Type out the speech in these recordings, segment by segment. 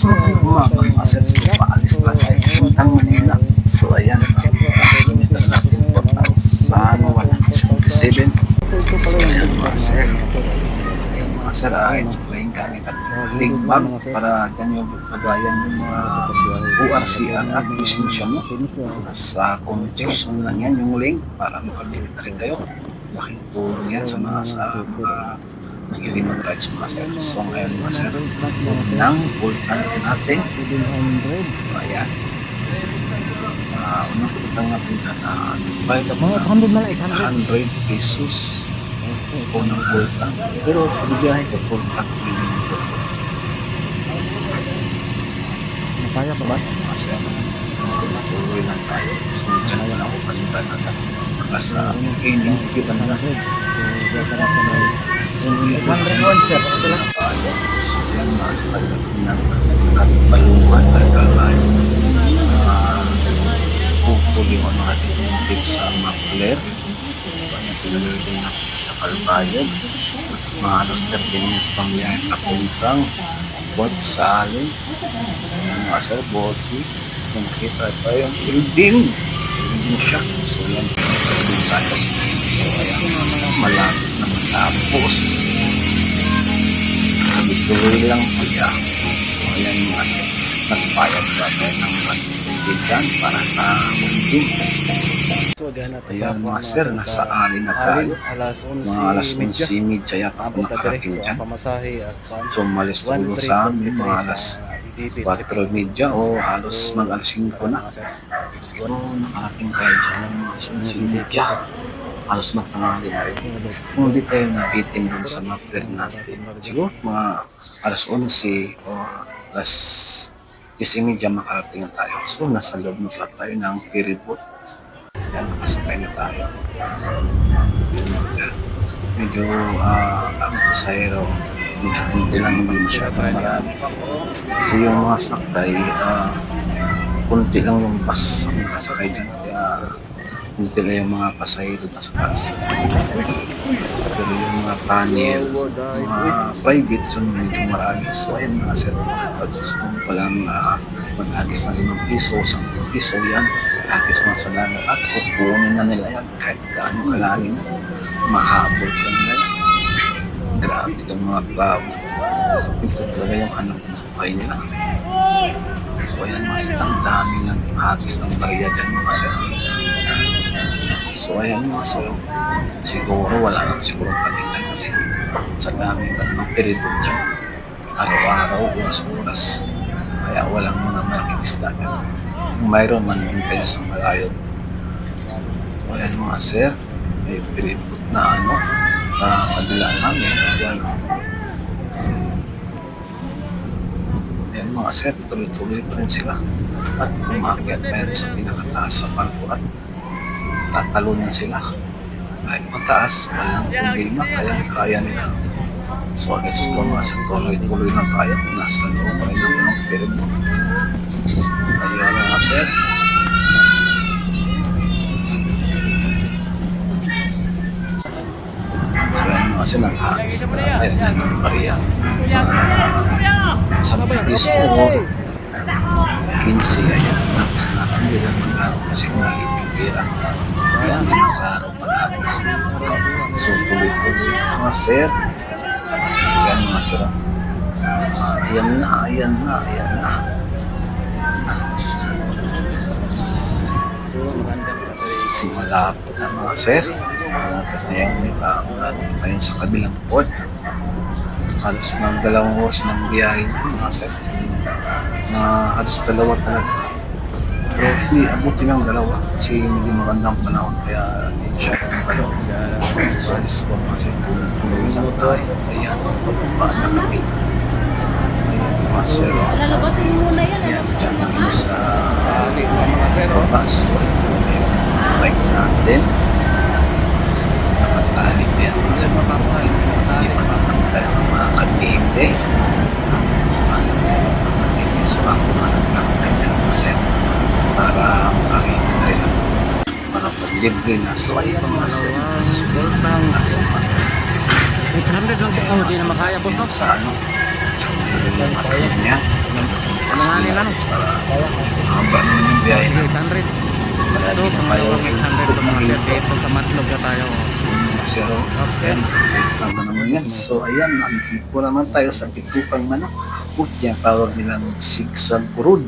magandang umaga mga sir. So, paalis pa tayo puntang Manila. So, ayan. Kilometer natin 4,167. So, ayan mga sir. Ayan mga sir, explain gamit at link bag para dyan yung pagayan ng mga ORCR at lisensya mo. Sa comment section lang yan yung link para makabili na rin kayo. Laking tulong yan sa mga nagiling ng rights mga sir. So ngayon mga sir, unang pultan natin. So ayan. Unang pultan natin na bayad ako na 100 pesos. Unang pultan. Pero pagbiyahe ko pultan ko. Napaya pa ba? Mga sir, tuloy lang tayo. So dyan na ako palitan natin. Basta kaining kita na natin. So, yan sir. So, yan mga sa kalimutan ng Katbalungan, Kalbayo. Hopefully, natin yung tip sa Mapler. So, yan pinagagawin natin sa Kalbayo. Mga alas 30 minutes pang yan, kapuntang Port Salim. So, yan mga sir, Boti. Kung nakita pa yung building siya. So, yan, tayo. So, ayan, malapit na matapos. Tuloy lang po siya. So, ayan mga sir. Nagpayag ba tayo ng magbigan para sa mundo. So, ayan mga sir, nasa ali na tayo. Mga alas 11:30 yata ako nakarating dyan. So, malis tulo sa amin, mga alas 4:30 o halos mag-alas 5 na. So, nakarating tayo dyan ng mga alas 11:30. Halos magtangali na rin. Kung hindi tayo nabitin dun sa Mapler natin, siguro mga alas 11 o alas 10:30 makarating tayo. So, nasa loob na pala tayo ng ferry boat. Yan, nakasakay na tayo. Medyo, ang pasahero, hindi lang naman masyado marami. Kasi yung mga sakay, kunti lang yung bus ang nakasakay dyan. Kaya, hindi lang yung mga pasahero na sa bus. Pero yung mga panel, mga private, yun medyo marami. So, ayun mga sir, pag gusto mo palang mag-agis na 5 piso, 10 piso yan, agis mo sa lalo at kukunin na nila yan kahit gaano kalalim, mahabol ka nila yan. Grabe itong mga bago. Ito talaga yung hanap ng buhay nila. So, ayan mga sir, ang dami ng agis ng barya dyan mga sir. So ayan mga sir, siguro wala lang siguro patingnan kasi sa dami ba ng peridot dyan. Araw-araw, oras-oras. Kaya walang mga malaking isda yan. Kung mayroon man yung kaya sa malayo. So ayan mga sir, may peridot na sa kabila namin. Ayan mga sir, tuloy-tuloy pa rin sila. At umakyat pa yan sa pinakataas sa palpo at tatalo na sila. Kahit mataas, walang problema, kaya nila. So, agad ko mga sa tuloy-tuloy na kaya. Nasa loob pa rin ako ng permo. Kaya na nga, sir. So, yan mga sir, naghagis na pala. Ayan na ng bariya. Sa piso ko, 15, ayan. Sa natin, hindi lang mag-araw kasi kung nakikipira. Ayan, araw malapis. So, tuloy-tuloy mga sir. So, yan mga sir. Ayan na. So, malapit na mga sir. Ayan, may tayo sa kabilang port. Halos mga 2 oras ng biyahe na mga sir. Halos 2 talaga. Pero hindi abuti ng 2 kasi hindi magandang panahon kaya hindi siya magandang. So, alis ko kasi tuloy lang tayo. Ayan, pababa na kami. Ayan, mga sir. Ayan, dyan kami sa bus. So, ayan, bike natin. Nakatalik na yan. Kasi makakain. Hindi pa nakakantay ng mga katinde. Sa mga katinde sa mga nakakantay dyan. Kasi para makakita na rin para pag-libre na. So, ayun ang masaya. Siguro parang masaya. 800 lang po. Hindi na makaya po. Sa sa mga niya. Ano nga nila no? Haba naman yung biyahe na. 800. Para So, di na kung tayo dalawang 800 po mga sir, dito sa Matlog na tayo. Sir, Okay. ayan, tama naman yan. So, ayan, nandito naman tayo sa Bitukang Manok. Kutya, tawag nilang Sigsag Purud.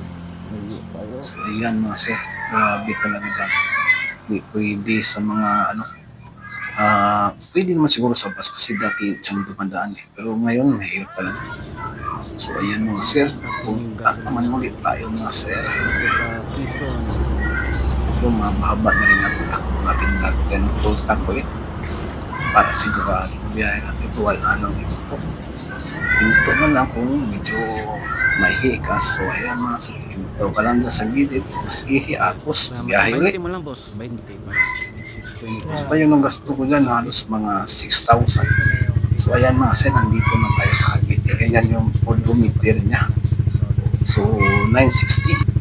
So, ayan mga sir, grabe talaga dyan. Hindi pwede sa mga, pwede naman siguro sa bus kasi dati dyan dumadaan eh. Pero ngayon, mahirap talaga. So, ayan mga sir, punta naman ulit tayo mga sir. Sa Quezon. So, mahaba na rin natin ako natin natin toll tank ulit para sigurado ang biyahe natin ito wala nang ito. Ito na lang kung medyo mahihi ka. So, ayan mga sir, ito ka lang dyan sa gilid. Tapos ihiatos, biyahe ulit. 20 mo lang boss, 20 pa. 620. Basta yun ang gasto ko dyan, halos mga 6,000. So ayan mga sir, nandito na tayo sa Cavite. Ayan yung odometer niya. So 960.